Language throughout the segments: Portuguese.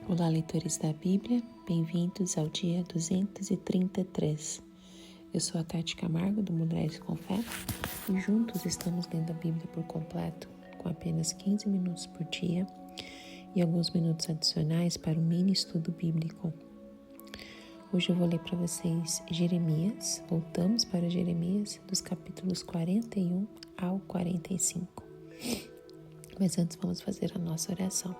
Olá, leitores da Bíblia, bem-vindos ao dia 233. Eu sou a Tati Camargo, do Mulheres com Fé, e juntos estamos lendo a Bíblia por completo, com apenas 15 minutos por dia e alguns minutos adicionais para o mini estudo bíblico. Hoje eu vou ler para vocês Jeremias, voltamos para Jeremias, dos capítulos 41 ao 45. Mas antes vamos fazer a nossa oração.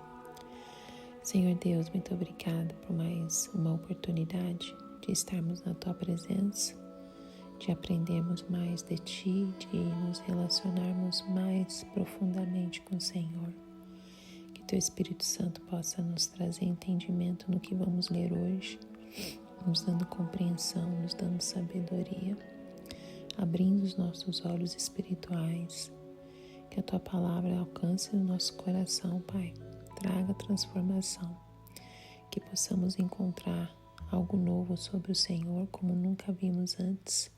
Senhor Deus, muito obrigada por mais uma oportunidade de estarmos na Tua presença, de aprendermos mais de Ti, de nos relacionarmos mais profundamente com o Senhor. Que Teu Espírito Santo possa nos trazer entendimento no que vamos ler hoje, nos dando compreensão, nos dando sabedoria, abrindo os nossos olhos espirituais. Que a Tua palavra alcance o nosso coração, Pai. Traga transformação, que possamos encontrar algo novo sobre o Senhor como nunca vimos antes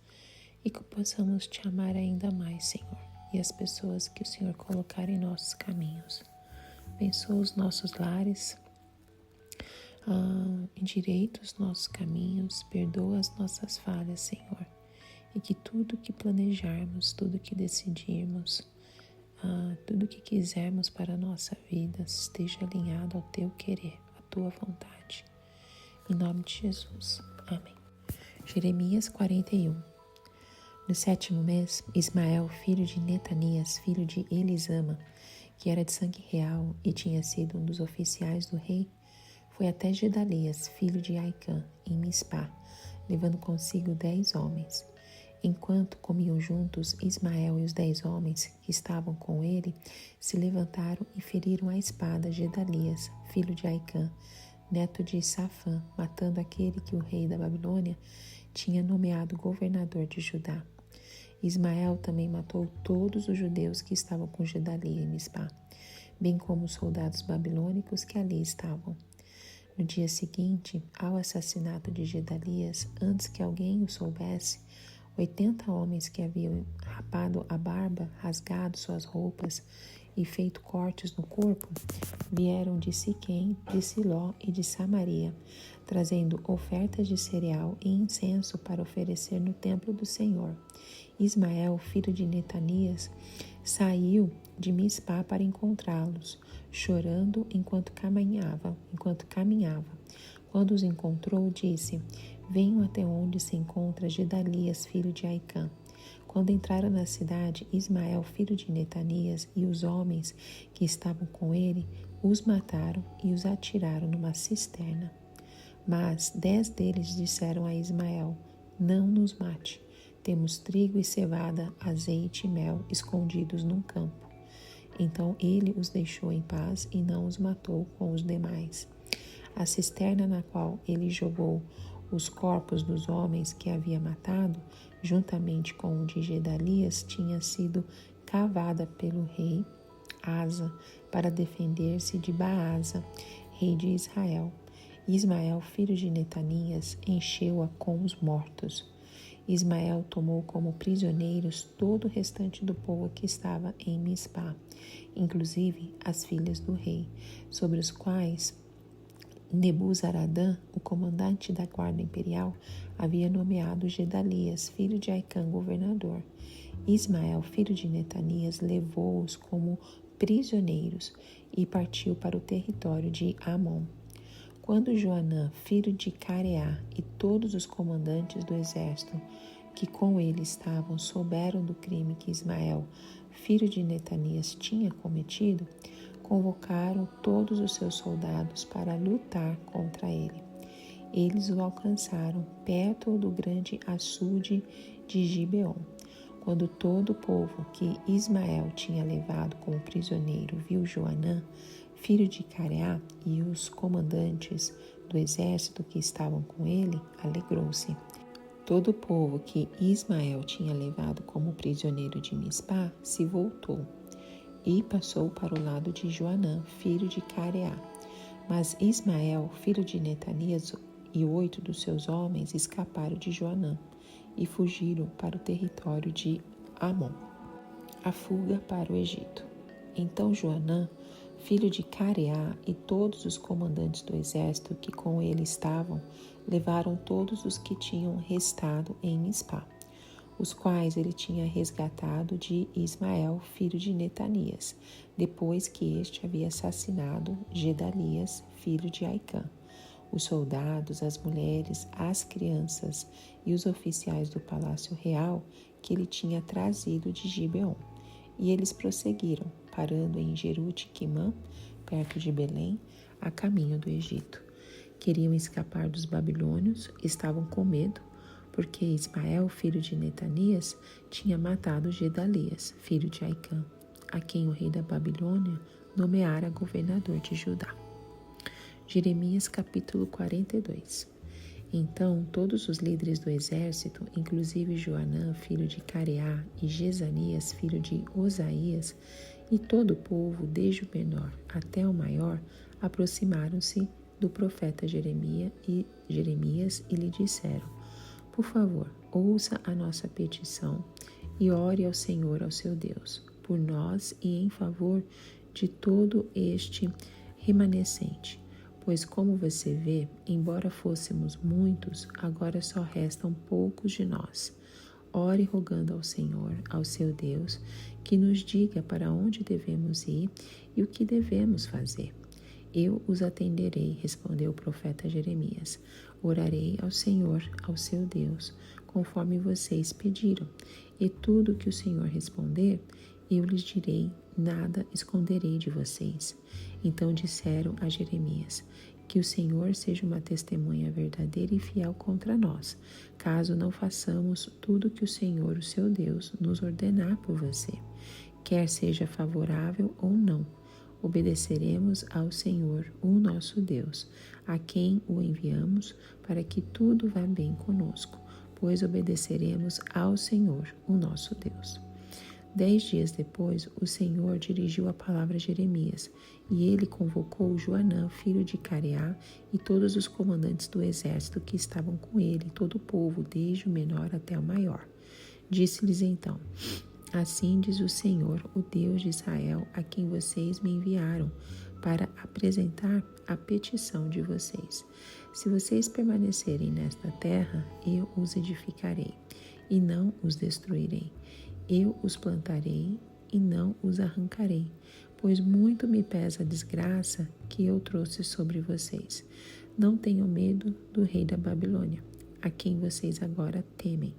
e que possamos Te amar ainda mais, Senhor, e as pessoas que o Senhor colocar em nossos caminhos. Abençoa os nossos lares, endireita os nossos caminhos, perdoa as nossas falhas, Senhor, e que tudo que planejarmos, tudo que decidirmos, tudo que quisermos para a nossa vida esteja alinhado ao Teu querer, à Tua vontade. Em nome de Jesus. Amém. Jeremias 41. No 7º mês, Ismael, filho de Netanias, filho de Elisama, que era de sangue real e tinha sido um dos oficiais do rei, foi até Gedalias, filho de Aicã, em Mispá, levando consigo 10 homens. Enquanto comiam juntos, Ismael e os 10 homens que estavam com ele se levantaram e feriram a espada Gedalias, filho de Aicã, neto de Safã, matando aquele que o rei da Babilônia tinha nomeado governador de Judá. Ismael também matou todos os judeus que estavam com Gedalias em Mispá, bem como os soldados babilônicos que ali estavam. No dia seguinte, ao assassinato de Gedalias, antes que alguém o soubesse, 80 homens que haviam rapado a barba, rasgado suas roupas e feito cortes no corpo, vieram de Siquém, de Siló e de Samaria, trazendo ofertas de cereal e incenso para oferecer no templo do Senhor. Ismael, filho de Netanias, saiu de Mispá para encontrá-los, chorando enquanto caminhava. Quando os encontrou, disse: venham até onde se encontra Gedalias, filho de Aicã. Quando entraram na cidade, Ismael, filho de Netanias, e os homens que estavam com ele, os mataram e os atiraram numa cisterna. Mas 10 deles disseram a Ismael: não nos mate. Temos trigo e cevada, azeite e mel escondidos num campo. Então ele os deixou em paz e não os matou com os demais. A cisterna na qual ele jogou os corpos dos homens que havia matado, juntamente com o de Gedalias, tinha sido cavada pelo rei Asa para defender-se de Baasa, rei de Israel. Ismael, filho de Netanias, encheu-a com os mortos. Ismael tomou como prisioneiros todo o restante do povo que estava em Mispá, inclusive as filhas do rei, sobre os quais Nebuzaradã, o comandante da guarda imperial, havia nomeado Gedalias, filho de Aicã, governador. Ismael, filho de Netanias, levou-os como prisioneiros e partiu para o território de Amon. Quando Joanã, filho de Careá, e todos os comandantes do exército que com ele estavam souberam do crime que Ismael, filho de Netanias, tinha cometido, convocaram todos os seus soldados para lutar contra ele. Eles o alcançaram perto do grande açude de Gibeon. Quando todo o povo que Ismael tinha levado como prisioneiro viu Joanã, filho de Careá, e os comandantes do exército que estavam com ele, alegrou-se. Todo o povo que Ismael tinha levado como prisioneiro de Mispá se voltou e passou para o lado de Joanã, filho de Careá. Mas Ismael, filho de Netanias, e 8 dos seus homens escaparam de Joanã e fugiram para o território de Amon. A fuga para o Egito. Então Joanã filho de Careá, e todos os comandantes do exército que com ele estavam, levaram todos os que tinham restado em Mispá, os quais ele tinha resgatado de Ismael, filho de Netanias, depois que este havia assassinado Gedalias, filho de Aicã. Os soldados, as mulheres, as crianças e os oficiais do palácio real que ele tinha trazido de Gibeon. E eles prosseguiram, parando em Jerute-Quimã, perto de Belém, a caminho do Egito. Queriam escapar dos babilônios, estavam com medo, porque Ismael, filho de Netanias, tinha matado Gedalias, filho de Aicã, a quem o rei da Babilônia nomeara governador de Judá. Jeremias capítulo 42. Então todos os líderes do exército, inclusive Joanã, filho de Careá, e Jezanias, filho de Osaías, e todo o povo, desde o menor até o maior, aproximaram-se do profeta Jeremias e lhe disseram: por favor, ouça a nossa petição e ore ao Senhor, ao seu Deus, por nós e em favor de todo este remanescente. Pois, como você vê, embora fôssemos muitos, agora só restam poucos de nós. Ore rogando ao Senhor, ao seu Deus, que nos diga para onde devemos ir e o que devemos fazer. Eu os atenderei, respondeu o profeta Jeremias. Orarei ao Senhor, ao seu Deus, conforme vocês pediram. E tudo que o Senhor responder, eu lhes direi, nada esconderei de vocês. Então disseram a Jeremias: que o Senhor seja uma testemunha verdadeira e fiel contra nós, caso não façamos tudo que o Senhor, o seu Deus, nos ordenar por você, quer seja favorável ou não. Obedeceremos ao Senhor, o nosso Deus, a quem o enviamos, para que tudo vá bem conosco, pois obedeceremos ao Senhor, o nosso Deus. 10 dias depois, o Senhor dirigiu a palavra a Jeremias, e ele convocou Joanã, filho de Careá, e todos os comandantes do exército que estavam com ele, todo o povo, desde o menor até o maior. Disse-lhes então: assim diz o Senhor, o Deus de Israel, a quem vocês me enviaram, para apresentar a petição de vocês. Se vocês permanecerem nesta terra, eu os edificarei, e não os destruirei. Eu os plantarei, e não os arrancarei, pois muito me pesa a desgraça que eu trouxe sobre vocês. Não tenham medo do rei da Babilônia, a quem vocês agora temem.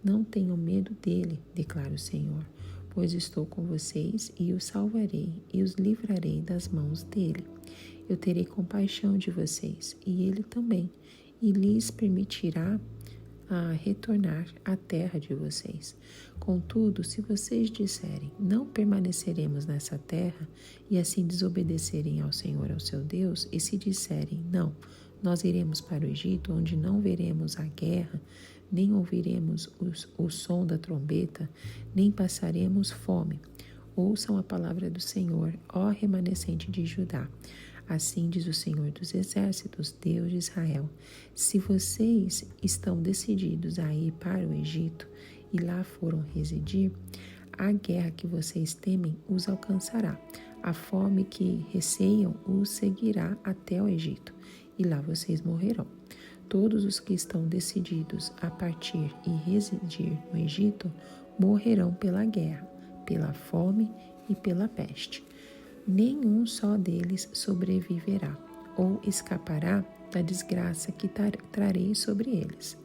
Não tenham medo dele, declara o Senhor, pois estou com vocês e os salvarei e os livrarei das mãos dele. Eu terei compaixão de vocês, e ele também, e lhes permitirá retornar à terra de vocês. Contudo, se vocês disserem: não permaneceremos nessa terra, e assim desobedecerem ao Senhor, ao seu Deus, e se disserem: não, nós iremos para o Egito, onde não veremos a guerra, nem ouviremos o som da trombeta, nem passaremos fome. Ouçam a palavra do Senhor, ó remanescente de Judá. Assim diz o Senhor dos Exércitos, Deus de Israel: se vocês estão decididos a ir para o Egito e lá foram residir, a guerra que vocês temem os alcançará. A fome que receiam os seguirá até o Egito, e lá vocês morrerão. Todos os que estão decididos a partir e residir no Egito morrerão pela guerra, pela fome e pela peste. Nenhum só deles sobreviverá ou escapará da desgraça que trarei sobre eles.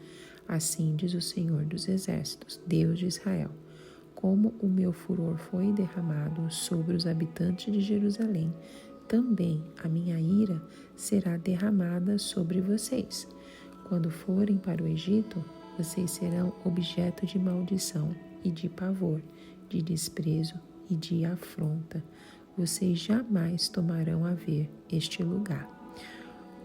Assim diz o Senhor dos Exércitos, Deus de Israel: como o meu furor foi derramado sobre os habitantes de Jerusalém, também a minha ira será derramada sobre vocês. Quando forem para o Egito, vocês serão objeto de maldição e de pavor, de desprezo e de afronta. Vocês jamais tomarão a ver este lugar.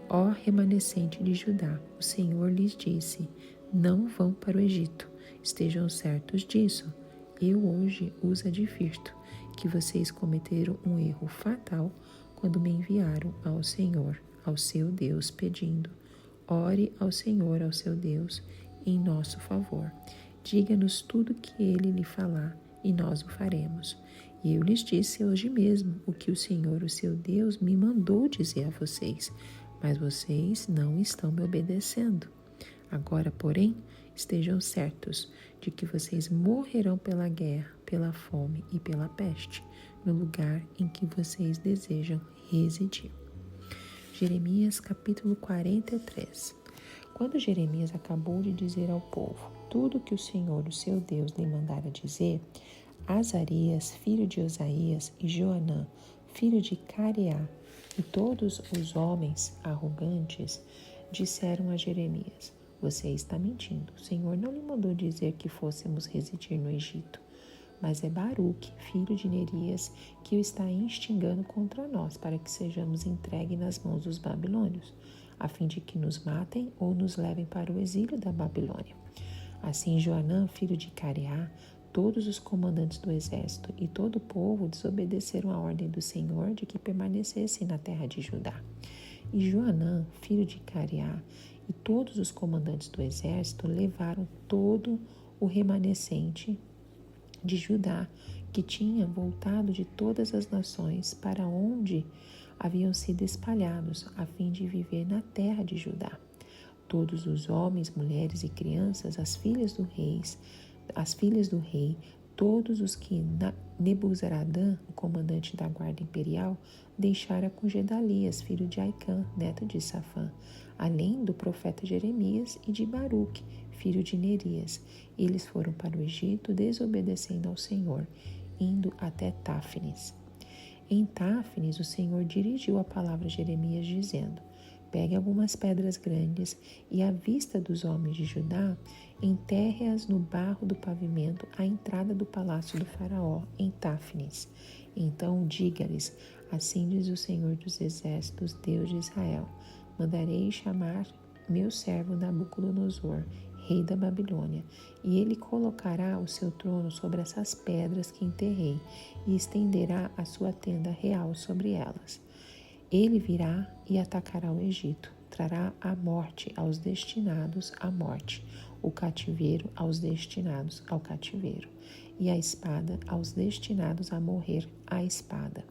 Ó remanescente de Judá, o Senhor lhes disse: não vão para o Egito. Estejam certos disso. Eu hoje os advirto que vocês cometeram um erro fatal quando me enviaram ao Senhor, ao seu Deus, pedindo: ore ao Senhor, ao seu Deus, em nosso favor. Diga-nos tudo que ele lhe falar, e nós o faremos. E eu lhes disse hoje mesmo o que o Senhor, o seu Deus, me mandou dizer a vocês, mas vocês não estão me obedecendo. Agora, porém, estejam certos de que vocês morrerão pela guerra, pela fome e pela peste, no lugar em que vocês desejam residir. Jeremias capítulo 43. Quando Jeremias acabou de dizer ao povo tudo que o Senhor, o seu Deus, lhe mandara dizer, Azarias, filho de Osaías, e Joanã, filho de Careá, e todos os homens arrogantes disseram a Jeremias: Você está mentindo. O Senhor não lhe mandou dizer que fôssemos residir no Egito, mas é Baruque, filho de Nerias, que o está instigando contra nós, para que sejamos entregues nas mãos dos babilônios, a fim de que nos matem ou nos levem para o exílio da Babilônia. Assim Joanã, filho de Careá, todos os comandantes do exército e todo o povo desobedeceram a ordem do Senhor de que permanecessem na terra de Judá. E Joanã, filho de Careá, e todos os comandantes do exército levaram todo o remanescente de Judá, que tinha voltado de todas as nações para onde haviam sido espalhados, a fim de viver na terra de Judá. Todos os homens, mulheres e crianças, as filhas do rei, todos os que Nebuzaradã, o comandante da guarda imperial, deixara com Gedalias, filho de Aicã, neto de Safã, além do profeta Jeremias e de Baruque, filho de Nerias. Eles foram para o Egito, desobedecendo ao Senhor, indo até Táfnis. Em Táfnis, o Senhor dirigiu a palavra a Jeremias, dizendo: Pegue algumas pedras grandes e, à vista dos homens de Judá, enterre-as no barro do pavimento à entrada do palácio do faraó, em Táfnis. Então diga-lhes: Assim diz o Senhor dos Exércitos, Deus de Israel: Mandarei chamar meu servo Nabucodonosor, rei da Babilônia, e ele colocará o seu trono sobre essas pedras que enterrei e estenderá a sua tenda real sobre elas. Ele virá e atacará o Egito, trará a morte aos destinados à morte, o cativeiro aos destinados ao cativeiro, e a espada aos destinados a morrer à espada.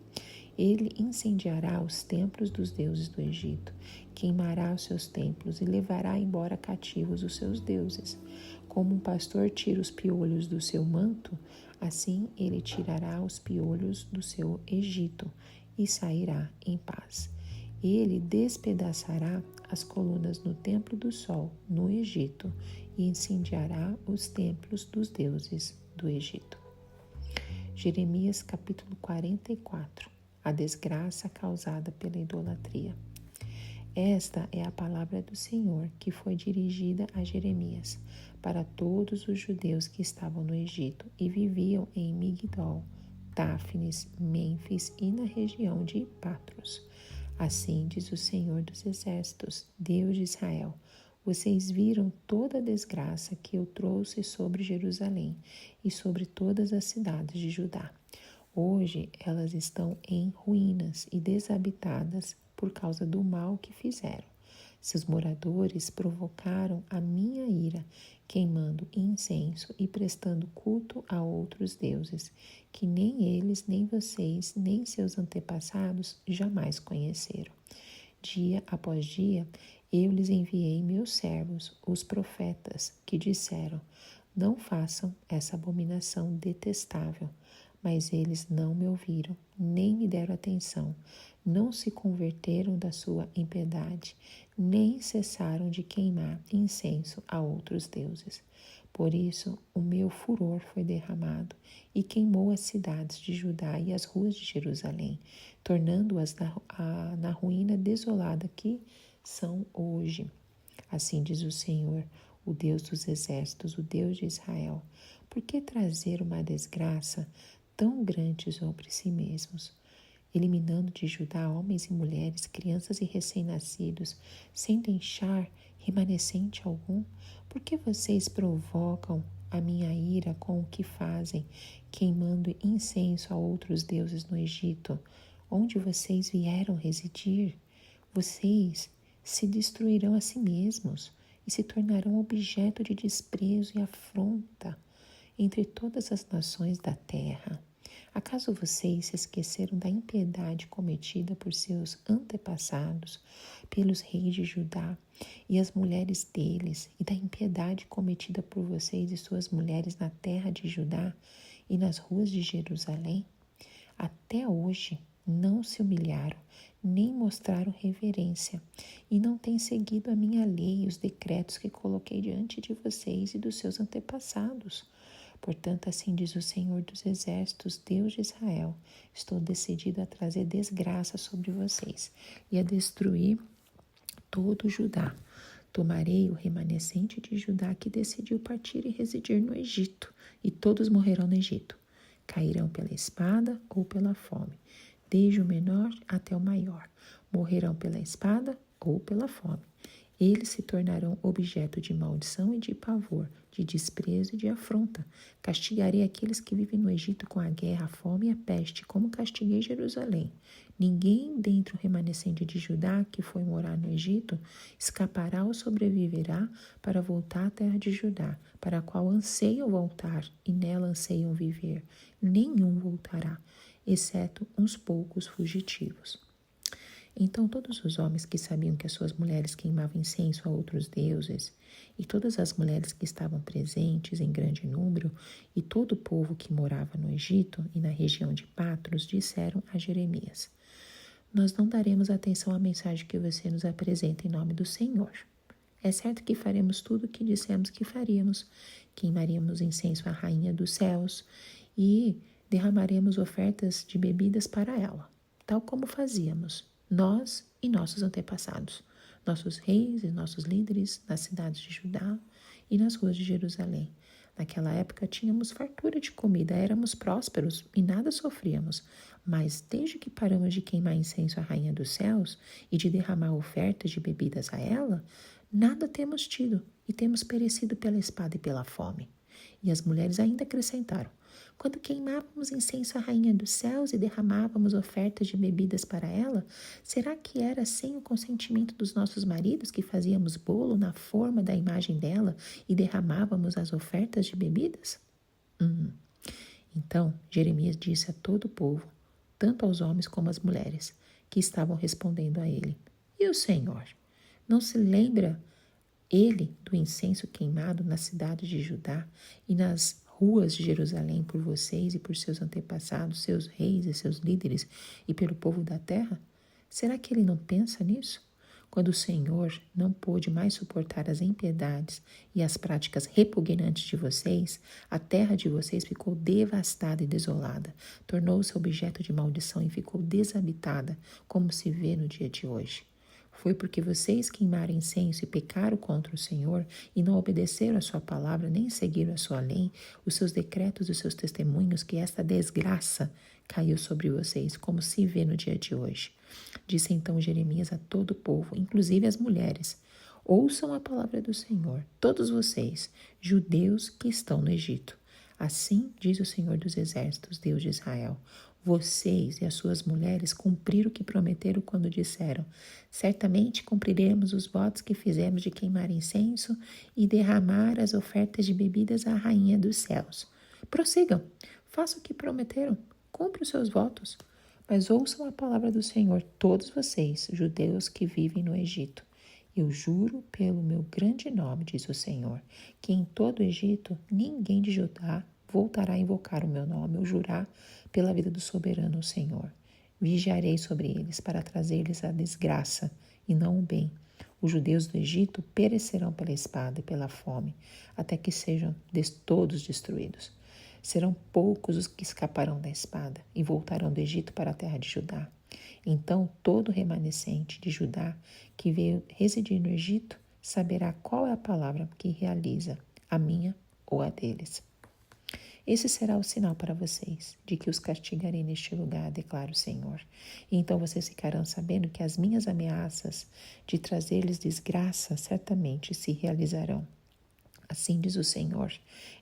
Ele incendiará os templos dos deuses do Egito, queimará os seus templos e levará embora cativos os seus deuses. Como um pastor tira os piolhos do seu manto, assim ele tirará os piolhos do seu Egito e sairá em paz. Ele despedaçará as colunas no templo do sol, no Egito, e incendiará os templos dos deuses do Egito. Jeremias capítulo 44. A desgraça causada pela idolatria. Esta é a palavra do Senhor que foi dirigida a Jeremias para todos os judeus que estavam no Egito e viviam em Migdol, Táfnis, Mênfis e na região de Patros. Assim diz o Senhor dos Exércitos, Deus de Israel: Vocês viram toda a desgraça que eu trouxe sobre Jerusalém e sobre todas as cidades de Judá. Hoje elas estão em ruínas e desabitadas por causa do mal que fizeram. Seus moradores provocaram a minha ira, queimando incenso e prestando culto a outros deuses, que nem eles, nem vocês, nem seus antepassados jamais conheceram. Dia após dia, eu lhes enviei meus servos, os profetas, que disseram: Não façam essa abominação detestável. Mas eles não me ouviram, nem me deram atenção, não se converteram da sua impiedade, nem cessaram de queimar incenso a outros deuses. Por isso, o meu furor foi derramado e queimou as cidades de Judá e as ruas de Jerusalém, tornando-as na ruína desolada que são hoje. Assim diz o Senhor, o Deus dos exércitos, o Deus de Israel: Por que trazer uma desgraça tão grande sobre si mesmos, eliminando de Judá homens e mulheres, crianças e recém-nascidos, sem deixar remanescente algum? Por que vocês provocam a minha ira com o que fazem, queimando incenso a outros deuses no Egito, onde vocês vieram residir? Vocês se destruirão a si mesmos e se tornarão objeto de desprezo e afronta entre todas as nações da terra. Acaso vocês se esqueceram da impiedade cometida por seus antepassados, pelos reis de Judá e as mulheres deles, e da impiedade cometida por vocês e suas mulheres na terra de Judá e nas ruas de Jerusalém? Até hoje não se humilharam, nem mostraram reverência, e não têm seguido a minha lei e os decretos que coloquei diante de vocês e dos seus antepassados. Portanto, assim diz o Senhor dos Exércitos, Deus de Israel: estou decidido a trazer desgraça sobre vocês e a destruir todo Judá. Tomarei o remanescente de Judá que decidiu partir e residir no Egito, e todos morrerão no Egito. Cairão pela espada ou pela fome, desde o menor até o maior. Morrerão pela espada ou pela fome. Eles se tornarão objeto de maldição e de pavor, de desprezo e de afronta. Castigarei aqueles que vivem no Egito com a guerra, a fome e a peste, como castiguei Jerusalém. Ninguém dentre o remanescente de Judá que foi morar no Egito escapará ou sobreviverá para voltar à terra de Judá, para a qual anseiam voltar e nela anseiam viver. Nenhum voltará, exceto uns poucos fugitivos. Então todos os homens que sabiam que as suas mulheres queimavam incenso a outros deuses, e todas as mulheres que estavam presentes em grande número, e todo o povo que morava no Egito e na região de Patros, disseram a Jeremias: nós não daremos atenção à mensagem que você nos apresenta em nome do Senhor. É certo que faremos tudo o que dissemos que faríamos. Queimaríamos incenso à rainha dos céus e derramaremos ofertas de bebidas para ela, tal como fazíamos nós e nossos antepassados, nossos reis e nossos líderes nas cidades de Judá e nas ruas de Jerusalém. Naquela época tínhamos fartura de comida, éramos prósperos e nada sofríamos. Mas desde que paramos de queimar incenso à rainha dos céus e de derramar ofertas de bebidas a ela, nada temos tido e temos perecido pela espada e pela fome. E as mulheres ainda acrescentaram: quando queimávamos incenso à rainha dos céus e derramávamos ofertas de bebidas para ela, será que era sem o consentimento dos nossos maridos que fazíamos bolo na forma da imagem dela e derramávamos as ofertas de bebidas? Então Jeremias disse a todo o povo, tanto aos homens como às mulheres, que estavam respondendo a ele: e o Senhor? Não se lembra ele do incenso queimado na cidade de Judá e nas ruas de Jerusalém por vocês e por seus antepassados, seus reis e seus líderes e pelo povo da terra? Será que ele não pensa nisso? Quando o Senhor não pôde mais suportar as impiedades e as práticas repugnantes de vocês, a terra de vocês ficou devastada e desolada, tornou-se objeto de maldição e ficou desabitada, como se vê no dia de hoje. Foi porque vocês queimaram incenso e pecaram contra o Senhor e não obedeceram a sua palavra, nem seguiram a sua lei, os seus decretos e os seus testemunhos, que esta desgraça caiu sobre vocês, como se vê no dia de hoje. Disse então Jeremias a todo o povo, inclusive as mulheres: ouçam a palavra do Senhor, todos vocês, judeus que estão no Egito. Assim diz o Senhor dos Exércitos, Deus de Israel: vocês e as suas mulheres cumpriram o que prometeram quando disseram: certamente cumpriremos os votos que fizemos de queimar incenso e derramar as ofertas de bebidas à rainha dos céus. Prossigam, façam o que prometeram, cumpram os seus votos. Mas ouçam a palavra do Senhor, todos vocês, judeus que vivem no Egito. Eu juro pelo meu grande nome, diz o Senhor, que em todo o Egito ninguém de Judá voltará a invocar o meu nome ou jurar pela vida do soberano, o Senhor. Vigiarei sobre eles para trazer-lhes a desgraça e não o bem. Os judeus do Egito perecerão pela espada e pela fome, até que sejam todos destruídos. Serão poucos os que escaparão da espada e voltarão do Egito para a terra de Judá. Então todo o remanescente de Judá que veio residir no Egito saberá qual é a palavra que realiza, a minha ou a deles. Esse será o sinal para vocês, de que os castigarei neste lugar, declara o Senhor. E então vocês ficarão sabendo que as minhas ameaças de trazer-lhes desgraça certamente se realizarão. Assim diz o Senhor: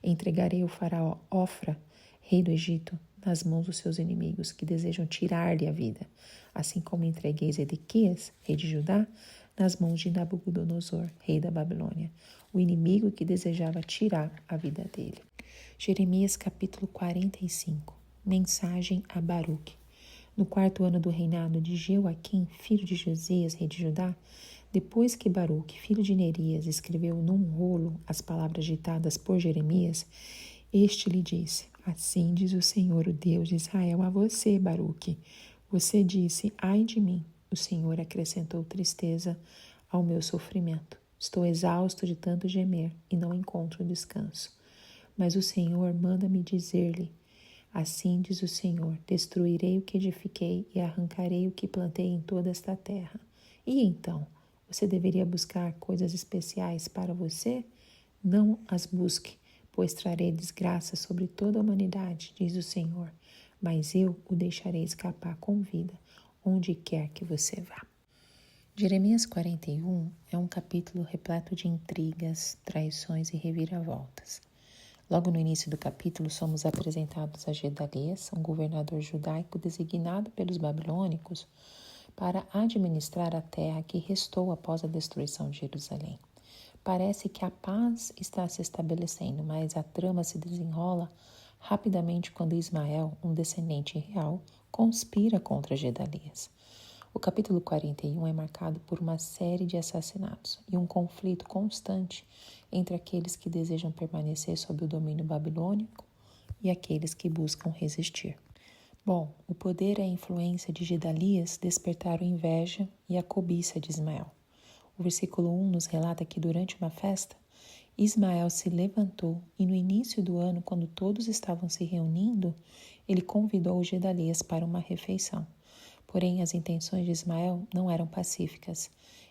entregarei o faraó Ofra, rei do Egito, nas mãos dos seus inimigos que desejam tirar-lhe a vida, assim como entreguei Zedequias, rei de Judá, nas mãos de Nabucodonosor, rei da Babilônia, o inimigo que desejava tirar a vida dele. Jeremias capítulo 45. Mensagem a Baruque. No 4º ano do reinado de Jeoaquim, filho de Josias, rei de Judá, depois que Baruque, filho de Nerias, escreveu num rolo as palavras ditadas por Jeremias, este lhe disse: Assim diz o Senhor, o Deus de Israel, a você, Baruque. Você disse: Ai de mim. O Senhor acrescentou tristeza ao meu sofrimento. Estou exausto de tanto gemer e não encontro descanso. Mas o Senhor manda-me dizer-lhe: Assim diz o Senhor: destruirei o que edifiquei e arrancarei o que plantei em toda esta terra. E então, você deveria buscar coisas especiais para você? Não as busque, pois trarei desgraça sobre toda a humanidade, diz o Senhor. Mas eu o deixarei escapar com vida, onde quer que você vá. Jeremias 41 é um capítulo repleto de intrigas, traições e reviravoltas. Logo no início do capítulo, somos apresentados a Gedalias, um governador judaico designado pelos babilônicos para administrar a terra que restou após a destruição de Jerusalém. Parece que a paz está se estabelecendo, mas a trama se desenrola rapidamente quando Ismael, um descendente real, conspira contra Gedalias. O capítulo 41 é marcado por uma série de assassinatos e um conflito constante entre aqueles que desejam permanecer sob o domínio babilônico e aqueles que buscam resistir. Bom, o poder e a influência de Gedalias despertaram inveja e a cobiça de Ismael. O versículo 1 nos relata que durante uma festa, Ismael se levantou e no início do ano, quando todos estavam se reunindo, ele convidou Gedalias para uma refeição. Porém, as intenções de Ismael não eram pacíficas.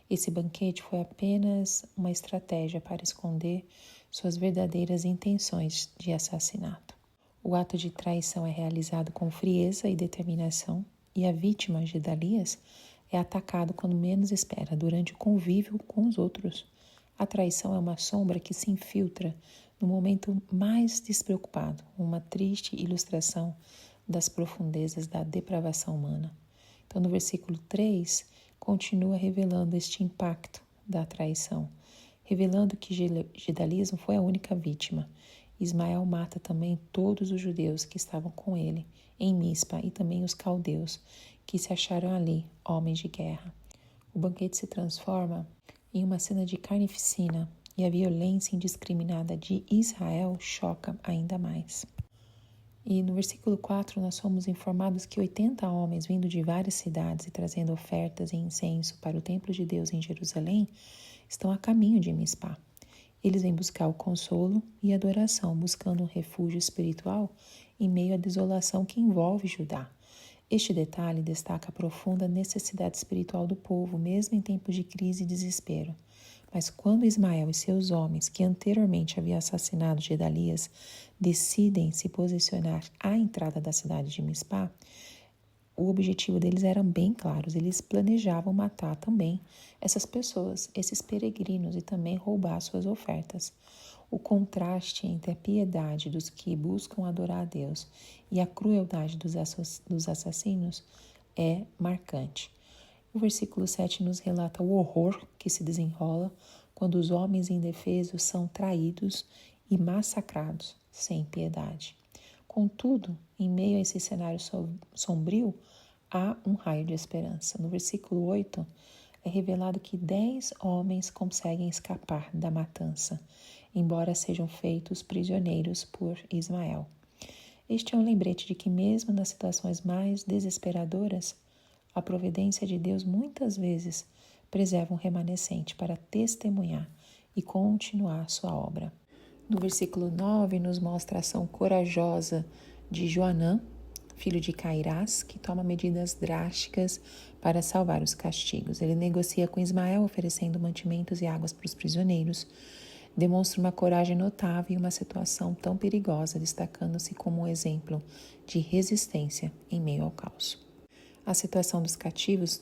Esse banquete foi apenas uma estratégia para esconder suas verdadeiras intenções de assassinato. O ato de traição é realizado com frieza e determinação, e a vítima, Gedalias, é atacado quando menos espera, durante o convívio com os outros. A traição é uma sombra que se infiltra no momento mais despreocupado, uma triste ilustração das profundezas da depravação humana. Então, no versículo 3, continua revelando este impacto da traição, revelando que Gedalias não foi a única vítima. Ismael mata também todos os judeus que estavam com ele em Mispa e também os caldeus que se acharam ali, homens de guerra. O banquete se transforma em uma cena de carnificina e a violência indiscriminada de Israel choca ainda mais. E no versículo 4 nós somos informados que 80 homens vindo de várias cidades e trazendo ofertas e incenso para o templo de Deus em Jerusalém estão a caminho de Mispá. Eles vêm buscar o consolo e adoração, buscando um refúgio espiritual em meio à desolação que envolve Judá. Este detalhe destaca a profunda necessidade espiritual do povo, mesmo em tempos de crise e desespero. Mas quando Ismael e seus homens, que anteriormente haviam assassinado Gedalias, decidem se posicionar à entrada da cidade de Mispá, o objetivo deles era bem claro. Eles planejavam matar também essas pessoas, esses peregrinos, e também roubar suas ofertas. O contraste entre a piedade dos que buscam adorar a Deus e a crueldade dos assassinos é marcante. O versículo 7 nos relata o horror que se desenrola quando os homens indefesos são traídos e massacrados sem piedade. Contudo, em meio a esse cenário sombrio, há um raio de esperança. No versículo 8, é revelado que 10 homens conseguem escapar da matança, embora sejam feitos prisioneiros por Ismael. Este é um lembrete de que mesmo nas situações mais desesperadoras, a providência de Deus muitas vezes preserva um remanescente para testemunhar e continuar sua obra. No versículo 9 nos mostra a ação corajosa de Joanã, filho de Cairás, que toma medidas drásticas para salvar os castigos. Ele negocia com Ismael, oferecendo mantimentos e águas para os prisioneiros. Demonstra uma coragem notável em uma situação tão perigosa, destacando-se como um exemplo de resistência em meio ao caos. A situação dos cativos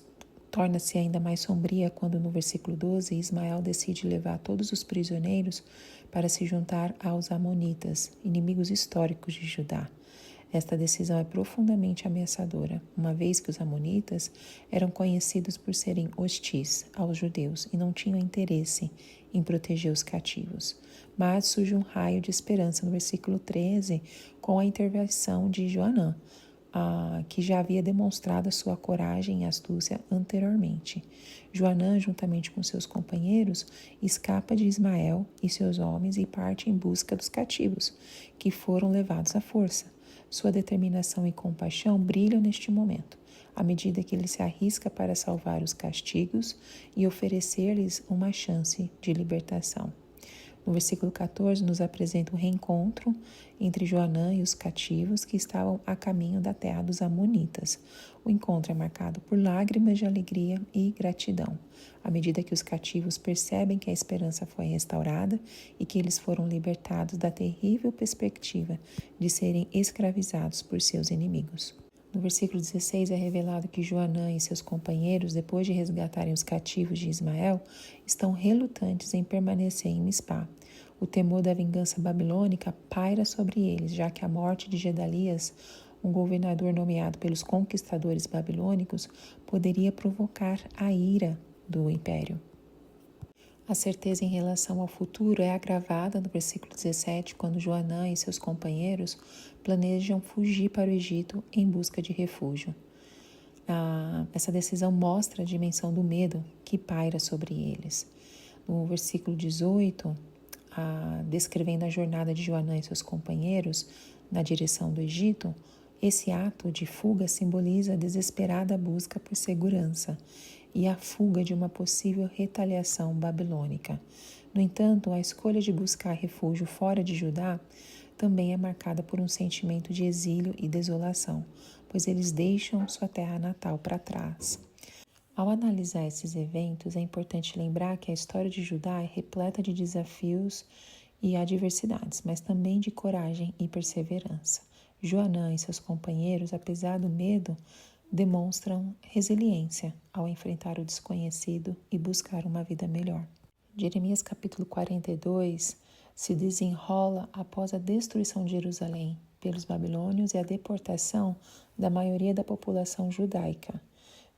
torna-se ainda mais sombria quando, no versículo 12, Ismael decide levar todos os prisioneiros para se juntar aos amonitas, inimigos históricos de Judá. Esta decisão é profundamente ameaçadora, uma vez que os amonitas eram conhecidos por serem hostis aos judeus e não tinham interesse em proteger os cativos. Mas surge um raio de esperança no versículo 13 com a intervenção de Joanã, que já havia demonstrado a sua coragem e astúcia anteriormente. Joanã, juntamente com seus companheiros, escapa de Ismael e seus homens e parte em busca dos cativos, que foram levados à força. Sua determinação e compaixão brilham neste momento, à medida que ele se arrisca para salvar os castigos e oferecer-lhes uma chance de libertação. No versículo 14, nos apresenta o reencontro entre Joanã e os cativos que estavam a caminho da terra dos amonitas. O encontro é marcado por lágrimas de alegria e gratidão, à medida que os cativos percebem que a esperança foi restaurada e que eles foram libertados da terrível perspectiva de serem escravizados por seus inimigos. No versículo 16 é revelado que Joanã e seus companheiros, depois de resgatarem os cativos de Ismael, estão relutantes em permanecer em Mispá. O temor da vingança babilônica paira sobre eles, já que a morte de Gedalias, um governador nomeado pelos conquistadores babilônicos, poderia provocar a ira do império. A certeza em relação ao futuro é agravada no versículo 17, quando Joanã e seus companheiros planejam fugir para o Egito em busca de refúgio. Essa decisão mostra a dimensão do medo que paira sobre eles. No versículo 18, descrevendo a jornada de Joanã e seus companheiros na direção do Egito, esse ato de fuga simboliza a desesperada busca por segurança e a fuga de uma possível retaliação babilônica. No entanto, a escolha de buscar refúgio fora de Judá também é marcada por um sentimento de exílio e desolação, pois eles deixam sua terra natal para trás. Ao analisar esses eventos, é importante lembrar que a história de Judá é repleta de desafios e adversidades, mas também de coragem e perseverança. Joanã e seus companheiros, apesar do medo, demonstram resiliência ao enfrentar o desconhecido e buscar uma vida melhor. Jeremias capítulo 42 se desenrola após a destruição de Jerusalém pelos babilônios e a deportação da maioria da população judaica.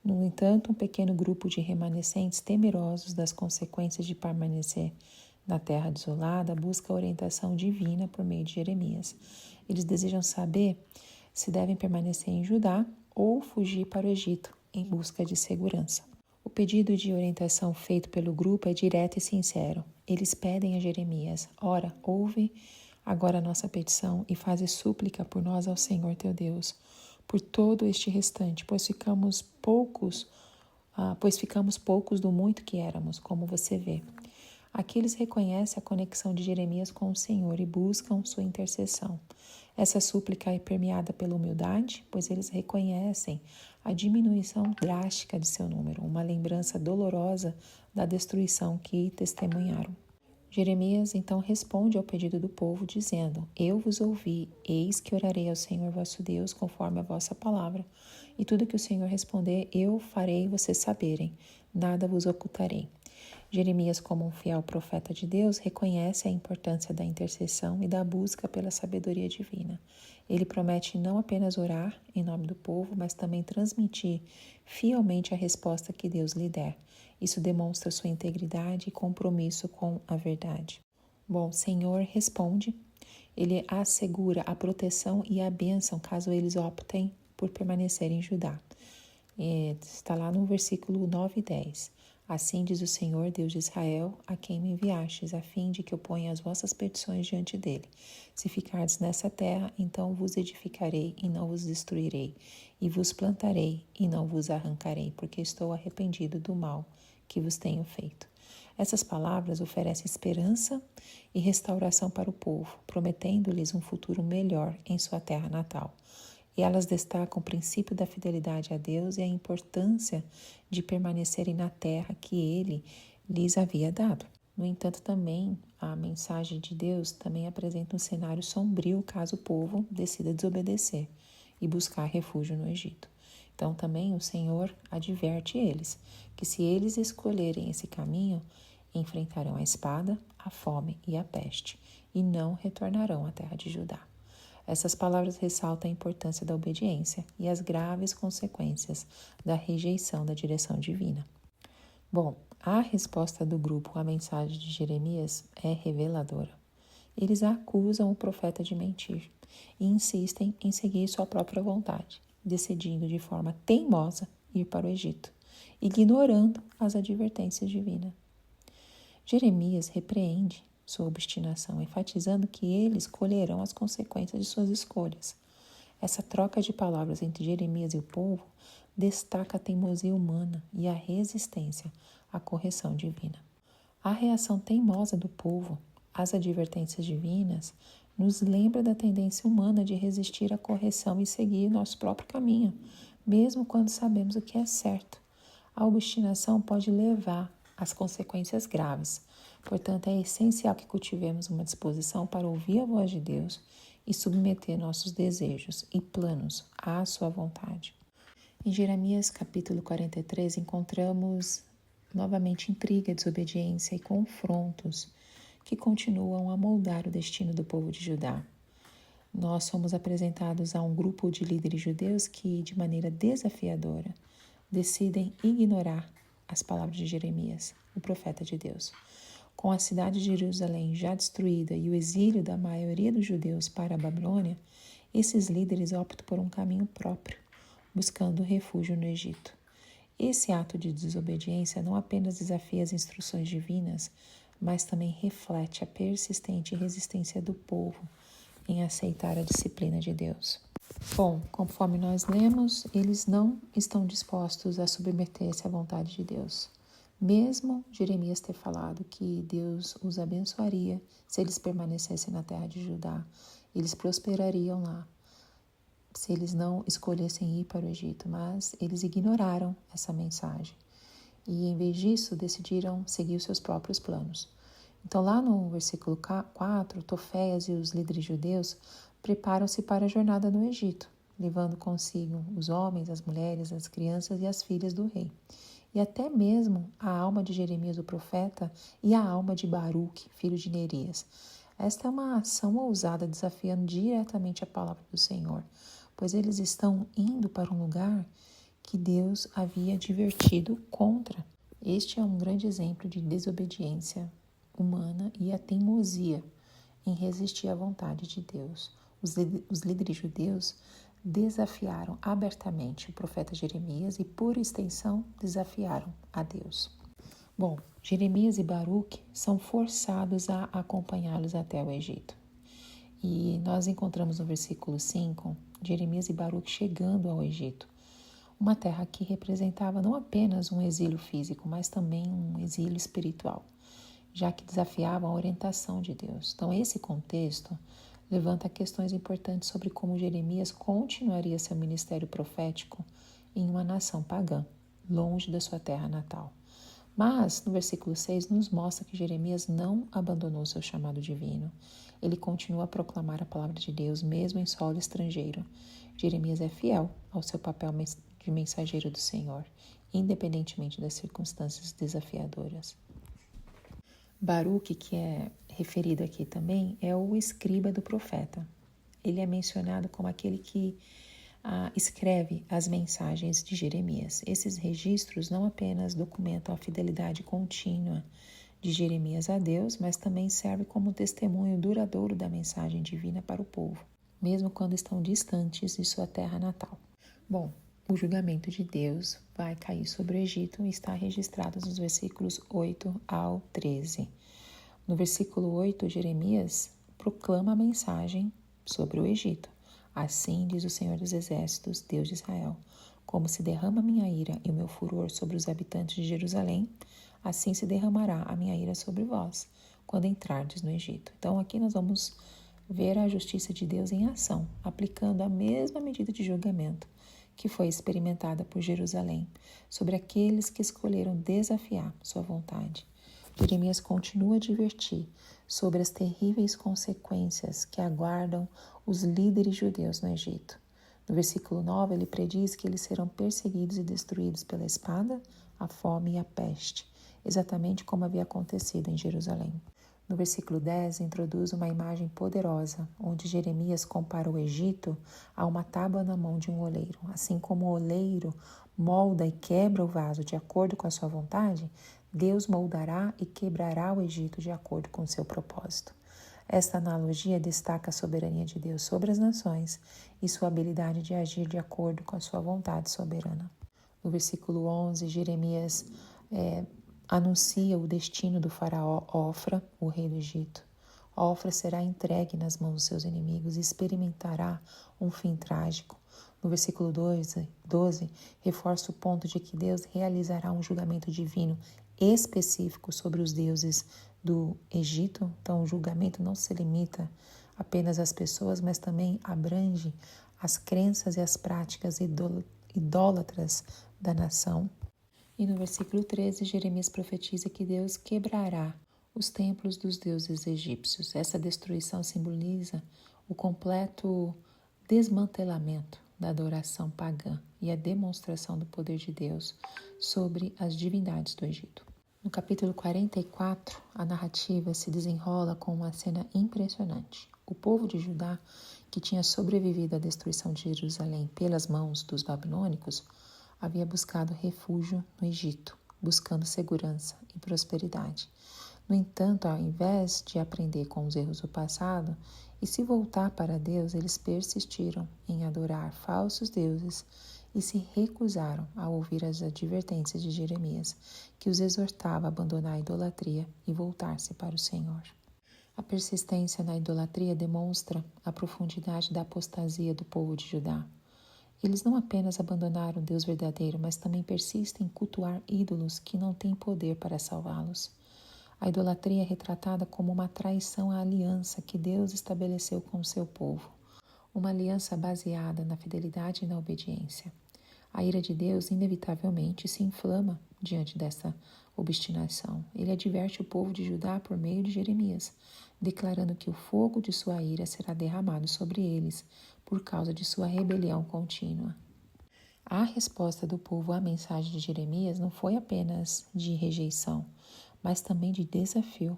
No entanto, um pequeno grupo de remanescentes temerosos das consequências de permanecer na terra desolada busca a orientação divina por meio de Jeremias. Eles desejam saber se devem permanecer em Judá ou fugir para o Egito em busca de segurança. O pedido de orientação feito pelo grupo é direto e sincero. Eles pedem a Jeremias: ora, ouve agora a nossa petição e faze súplica por nós ao Senhor teu Deus, por todo este restante, pois ficamos poucos do muito que éramos, como você vê. Aqui eles reconhecem a conexão de Jeremias com o Senhor e buscam sua intercessão. Essa súplica é permeada pela humildade, pois eles reconhecem a diminuição drástica de seu número, uma lembrança dolorosa da destruição que testemunharam. Jeremias então responde ao pedido do povo, dizendo: eu vos ouvi, eis que orarei ao Senhor vosso Deus conforme a vossa palavra, e tudo que o Senhor responder eu farei vocês saberem, nada vos ocultarei. Jeremias, como um fiel profeta de Deus, reconhece a importância da intercessão e da busca pela sabedoria divina. Ele promete não apenas orar em nome do povo, mas também transmitir fielmente a resposta que Deus lhe der. Isso demonstra sua integridade e compromisso com a verdade. Bom, o Senhor responde, ele assegura a proteção e a bênção caso eles optem por permanecer em Judá. Está lá no versículo 9 e 10. Assim diz o Senhor, Deus de Israel, a quem me enviastes, a fim de que eu ponha as vossas petições diante dele. Se ficardes nessa terra, então vos edificarei e não vos destruirei, e vos plantarei e não vos arrancarei, porque estou arrependido do mal que vos tenho feito. Essas palavras oferecem esperança e restauração para o povo, prometendo-lhes um futuro melhor em sua terra natal. E elas destacam o princípio da fidelidade a Deus e a importância de permanecerem na terra que Ele lhes havia dado. No entanto, também a mensagem de Deus também apresenta um cenário sombrio caso o povo decida desobedecer e buscar refúgio no Egito. Então também o Senhor adverte eles que se eles escolherem esse caminho, enfrentarão a espada, a fome e a peste e não retornarão à terra de Judá. Essas palavras ressaltam a importância da obediência e as graves consequências da rejeição da direção divina. Bom, a resposta do grupo à mensagem de Jeremias é reveladora. Eles acusam o profeta de mentir e insistem em seguir sua própria vontade, decidindo de forma teimosa ir para o Egito, ignorando as advertências divinas. Jeremias repreende sua obstinação, enfatizando que eles colherão as consequências de suas escolhas. Essa troca de palavras entre Jeremias e o povo destaca a teimosia humana e a resistência à correção divina. A reação teimosa do povo às advertências divinas nos lembra da tendência humana de resistir à correção e seguir nosso próprio caminho, mesmo quando sabemos o que é certo. A obstinação pode levar às consequências graves. Portanto, é essencial que cultivemos uma disposição para ouvir a voz de Deus e submeter nossos desejos e planos à sua vontade. Em Jeremias capítulo 43, encontramos novamente intriga, desobediência e confrontos que continuam a moldar o destino do povo de Judá. Nós somos apresentados a um grupo de líderes judeus que, de maneira desafiadora, decidem ignorar as palavras de Jeremias, o profeta de Deus. Com a cidade de Jerusalém já destruída e o exílio da maioria dos judeus para a Babilônia, esses líderes optam por um caminho próprio, buscando refúgio no Egito. Esse ato de desobediência não apenas desafia as instruções divinas, mas também reflete a persistente resistência do povo em aceitar a disciplina de Deus. Bom, conforme nós lemos, eles não estão dispostos a submeter-se à vontade de Deus. Mesmo Jeremias ter falado que Deus os abençoaria se eles permanecessem na terra de Judá, eles prosperariam lá, se eles não escolhessem ir para o Egito, mas eles ignoraram essa mensagem e, em vez disso, decidiram seguir os seus próprios planos. Então, lá no versículo 4, Toféias e os líderes judeus preparam-se para a jornada no Egito, levando consigo os homens, as mulheres, as crianças e as filhas do rei, e até mesmo a alma de Jeremias o profeta e a alma de Baruque, filho de Nerias. Esta é uma ação ousada, desafiando diretamente a palavra do Senhor, pois eles estão indo para um lugar que Deus havia advertido contra. Este é um grande exemplo de desobediência humana e a teimosia em resistir à vontade de Deus. Os líderes judeus desafiaram abertamente o profeta Jeremias e, por extensão, desafiaram a Deus. Bom, Jeremias e Baruque são forçados a acompanhá-los até o Egito. E nós encontramos no versículo 5, Jeremias e Baruque chegando ao Egito, uma terra que representava não apenas um exílio físico, mas também um exílio espiritual, já que desafiavam a orientação de Deus. Então, esse contexto levanta questões importantes sobre como Jeremias continuaria seu ministério profético em uma nação pagã, longe da sua terra natal. Mas, no versículo 6, nos mostra que Jeremias não abandonou seu chamado divino. Ele continua a proclamar a palavra de Deus, mesmo em solo estrangeiro. Jeremias é fiel ao seu papel de mensageiro do Senhor, independentemente das circunstâncias desafiadoras. Baruque, que é referido aqui também, é o escriba do profeta. Ele é mencionado como aquele que escreve as mensagens de Jeremias. Esses registros não apenas documentam a fidelidade contínua de Jeremias a Deus, mas também servem como testemunho duradouro da mensagem divina para o povo, mesmo quando estão distantes de sua terra natal. Bom, o julgamento de Deus vai cair sobre o Egito e está registrado nos versículos 8 ao 13. No versículo 8, Jeremias proclama a mensagem sobre o Egito. Assim diz o Senhor dos Exércitos, Deus de Israel: como se derrama a minha ira e o meu furor sobre os habitantes de Jerusalém, assim se derramará a minha ira sobre vós, quando entrardes no Egito. Então aqui nós vamos ver a justiça de Deus em ação, aplicando a mesma medida de julgamento que foi experimentada por Jerusalém, sobre aqueles que escolheram desafiar sua vontade. Jeremias continua a advertir sobre as terríveis consequências que aguardam os líderes judeus no Egito. No versículo 9, ele prediz que eles serão perseguidos e destruídos pela espada, a fome e a peste, exatamente como havia acontecido em Jerusalém. No versículo 10, introduz uma imagem poderosa, onde Jeremias compara o Egito a uma tábua na mão de um oleiro. Assim como o oleiro molda e quebra o vaso de acordo com a sua vontade, Deus moldará e quebrará o Egito de acordo com o seu propósito. Esta analogia destaca a soberania de Deus sobre as nações e sua habilidade de agir de acordo com a sua vontade soberana. No versículo 11, Jeremias anuncia o destino do faraó Ofra, o rei do Egito. Ofra será entregue nas mãos dos seus inimigos e experimentará um fim trágico. No versículo 12, reforça o ponto de que Deus realizará um julgamento divino específico sobre os deuses do Egito. Então, o julgamento não se limita apenas às pessoas, mas também abrange as crenças e as práticas idólatras da nação. E no versículo 13, Jeremias profetiza que Deus quebrará os templos dos deuses egípcios. Essa destruição simboliza o completo desmantelamento da adoração pagã e a demonstração do poder de Deus sobre as divindades do Egito. No capítulo 44, a narrativa se desenrola com uma cena impressionante. O povo de Judá, que tinha sobrevivido à destruição de Jerusalém pelas mãos dos babilônicos, havia buscado refúgio no Egito, buscando segurança e prosperidade. No entanto, ao invés de aprender com os erros do passado e se voltar para Deus, eles persistiram em adorar falsos deuses e se recusaram a ouvir as advertências de Jeremias, que os exortava a abandonar a idolatria e voltar-se para o Senhor. A persistência na idolatria demonstra a profundidade da apostasia do povo de Judá. Eles não apenas abandonaram o Deus verdadeiro, mas também persistem em cultuar ídolos que não têm poder para salvá-los. A idolatria é retratada como uma traição à aliança que Deus estabeleceu com o seu povo, uma aliança baseada na fidelidade e na obediência. A ira de Deus inevitavelmente se inflama diante dessa obstinação. Ele adverte o povo de Judá por meio de Jeremias, declarando que o fogo de sua ira será derramado sobre eles por causa de sua rebelião contínua. A resposta do povo à mensagem de Jeremias não foi apenas de rejeição, mas também de desafio.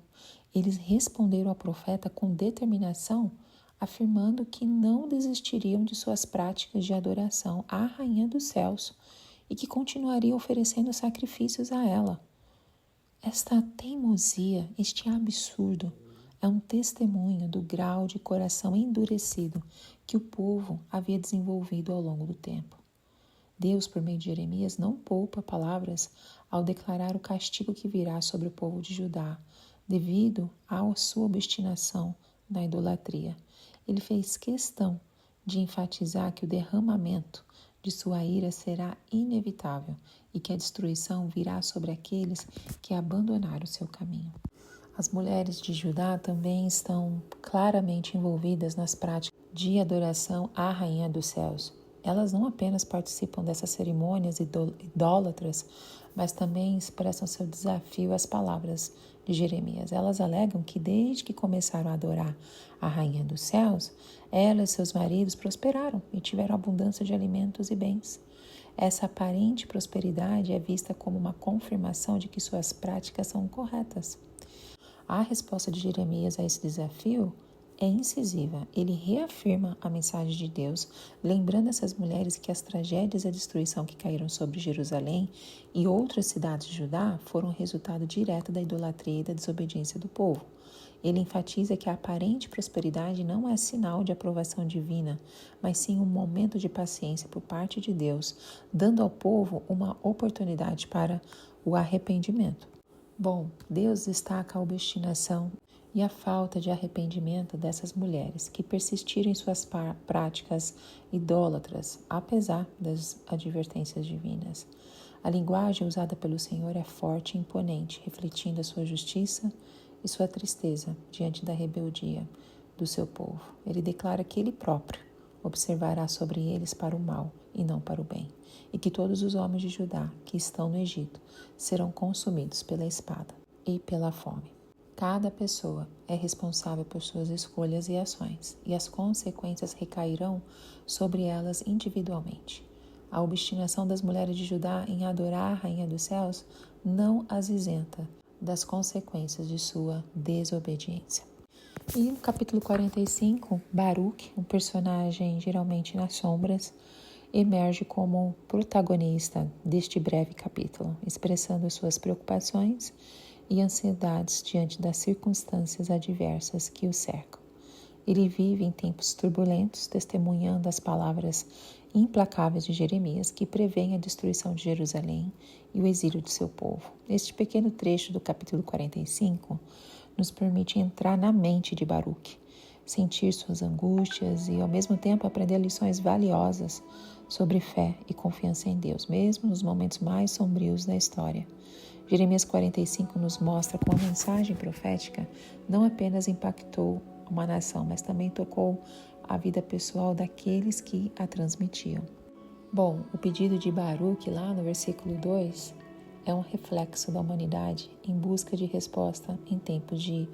Eles responderam ao profeta com determinação, afirmando que não desistiriam de suas práticas de adoração à Rainha dos Céus e que continuariam oferecendo sacrifícios a ela. Esta teimosia, este absurdo, é um testemunho do grau de coração endurecido que o povo havia desenvolvido ao longo do tempo. Deus, por meio de Jeremias, não poupa palavras ao declarar o castigo que virá sobre o povo de Judá, devido à sua obstinação na idolatria. Ele fez questão de enfatizar que o derramamento de sua ira será inevitável e que a destruição virá sobre aqueles que abandonaram o seu caminho. As mulheres de Judá também estão claramente envolvidas nas práticas de adoração à Rainha dos Céus. Elas não apenas participam dessas cerimônias idólatras, mas também expressam seu desafio às palavras de Jeremias. Elas alegam que desde que começaram a adorar a Rainha dos Céus, ela e seus maridos prosperaram e tiveram abundância de alimentos e bens. Essa aparente prosperidade é vista como uma confirmação de que suas práticas são corretas. A resposta de Jeremias a esse desafio é incisiva. Ele reafirma a mensagem de Deus, lembrando essas mulheres que as tragédias e a destruição que caíram sobre Jerusalém e outras cidades de Judá foram resultado direto da idolatria e da desobediência do povo. Ele enfatiza que a aparente prosperidade não é sinal de aprovação divina, mas sim um momento de paciência por parte de Deus, dando ao povo uma oportunidade para o arrependimento. Bom, Deus destaca a obstinação e a falta de arrependimento dessas mulheres que persistiram em suas práticas idólatras, apesar das advertências divinas. A linguagem usada pelo Senhor é forte e imponente, refletindo a sua justiça e sua tristeza diante da rebeldia do seu povo. Ele declara que ele próprio observará sobre eles para o mal e não para o bem, e que todos os homens de Judá que estão no Egito serão consumidos pela espada e pela fome. Cada pessoa é responsável por suas escolhas e ações, e as consequências recairão sobre elas individualmente. A obstinação das mulheres de Judá em adorar a Rainha dos Céus não as isenta das consequências de sua desobediência. E no capítulo 45, Baruque, um personagem geralmente nas sombras, emerge como protagonista deste breve capítulo, expressando suas preocupações e ansiedades diante das circunstâncias adversas que o cercam. Ele vive em tempos turbulentos, testemunhando as palavras implacáveis de Jeremias, que prevêem a destruição de Jerusalém e o exílio de seu povo. Este pequeno trecho do capítulo 45 nos permite entrar na mente de Baruque, sentir suas angústias e, ao mesmo tempo, aprender lições valiosas sobre fé e confiança em Deus, mesmo nos momentos mais sombrios da história. Jeremias 45 nos mostra como a mensagem profética não apenas impactou uma nação, mas também tocou a vida pessoal daqueles que a transmitiam. Bom, o pedido de Baruque, lá no versículo 2, é um reflexo da humanidade em busca de resposta em tempos de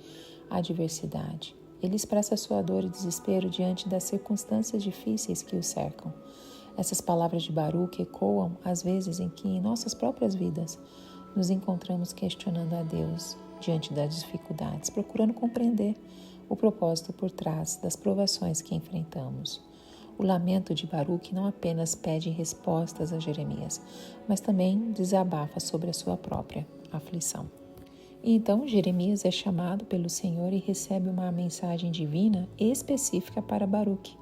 adversidade. Ele expressa sua dor e desespero diante das circunstâncias difíceis que o cercam. Essas palavras de Baruque ecoam às vezes em que, em nossas próprias vidas, nos encontramos questionando a Deus diante das dificuldades, procurando compreender o propósito por trás das provações que enfrentamos. O lamento de Baruque não apenas pede respostas a Jeremias, mas também desabafa sobre a sua própria aflição. E então Jeremias é chamado pelo Senhor e recebe uma mensagem divina específica para Baruque.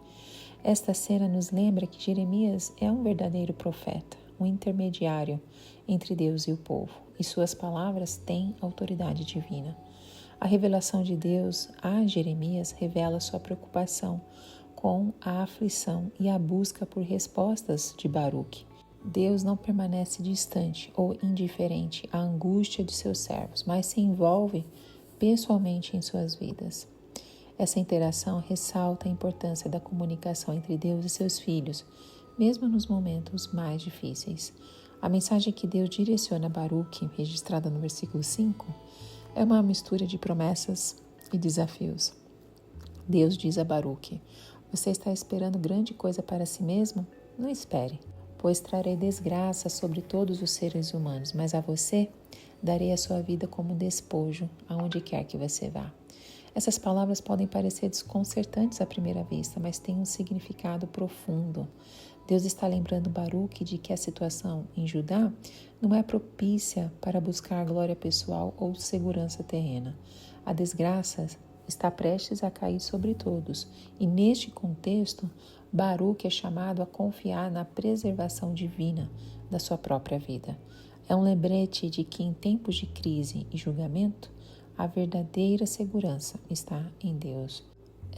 Esta cena nos lembra que Jeremias é um verdadeiro profeta, um intermediário entre Deus e o povo, e suas palavras têm autoridade divina. A revelação de Deus a Jeremias revela sua preocupação com a aflição e a busca por respostas de Baruque. Deus não permanece distante ou indiferente à angústia de seus servos, mas se envolve pessoalmente em suas vidas. Essa interação ressalta a importância da comunicação entre Deus e seus filhos, mesmo nos momentos mais difíceis. A mensagem que Deus direciona a Baruque, registrada no versículo 5, é uma mistura de promessas e desafios. Deus diz a Baruque: você está esperando grande coisa para si mesmo? Não espere, pois trarei desgraça sobre todos os seres humanos, mas a você darei a sua vida como despojo, aonde quer que você vá. Essas palavras podem parecer desconcertantes à primeira vista, mas têm um significado profundo. Deus está lembrando Baruque de que a situação em Judá não é propícia para buscar glória pessoal ou segurança terrena. A desgraça está prestes a cair sobre todos, e neste contexto, Baruque é chamado a confiar na preservação divina da sua própria vida. É um lembrete de que em tempos de crise e julgamento, a verdadeira segurança está em Deus.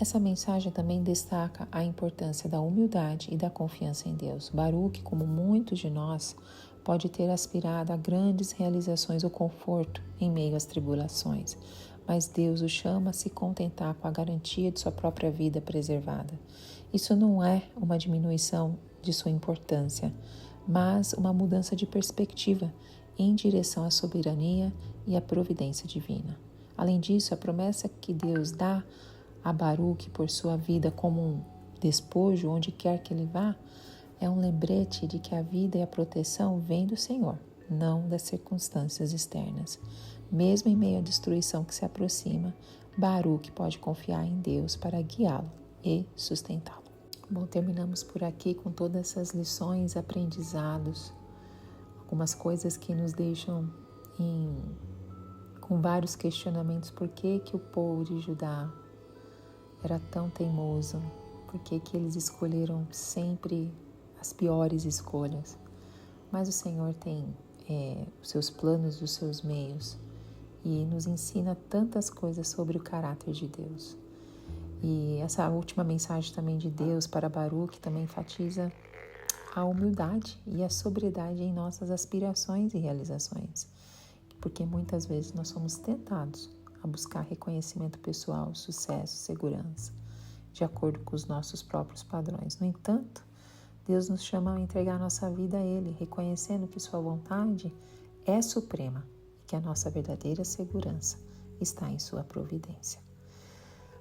Essa mensagem também destaca a importância da humildade e da confiança em Deus. Baruque, como muitos de nós, pode ter aspirado a grandes realizações ou conforto em meio às tribulações, mas Deus o chama a se contentar com a garantia de sua própria vida preservada. Isso não é uma diminuição de sua importância, mas uma mudança de perspectiva em direção à soberania e à providência divina. Além disso, a promessa que Deus dá a Baruque por sua vida como um despojo, onde quer que ele vá, é um lembrete de que a vida e a proteção vêm do Senhor, não das circunstâncias externas. Mesmo em meio à destruição que se aproxima, Baruque pode confiar em Deus para guiá-lo e sustentá-lo. Bom, terminamos por aqui com todas essas lições, aprendizados, algumas coisas que nos deixam com vários questionamentos. Por que o povo de Judá era tão teimoso? Por que eles escolheram sempre as piores escolhas? Mas o Senhor tem os seus planos, os seus meios, e nos ensina tantas coisas sobre o caráter de Deus. E essa última mensagem também de Deus para Baruque também enfatiza a humildade e a sobriedade em nossas aspirações e realizações, porque muitas vezes nós somos tentados a buscar reconhecimento pessoal, sucesso, segurança, de acordo com os nossos próprios padrões. No entanto, Deus nos chama a entregar nossa vida a Ele, reconhecendo que sua vontade é suprema e que a nossa verdadeira segurança está em sua providência.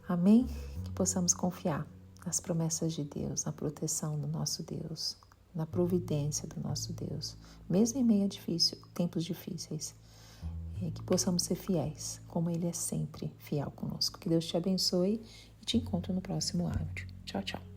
Amém? Que possamos confiar nas promessas de Deus, na proteção do nosso Deus, na providência do nosso Deus, mesmo em meio a tempos difíceis. que possamos ser fiéis, como Ele é sempre fiel conosco. Que Deus te abençoe e te encontro no próximo áudio. Tchau, tchau.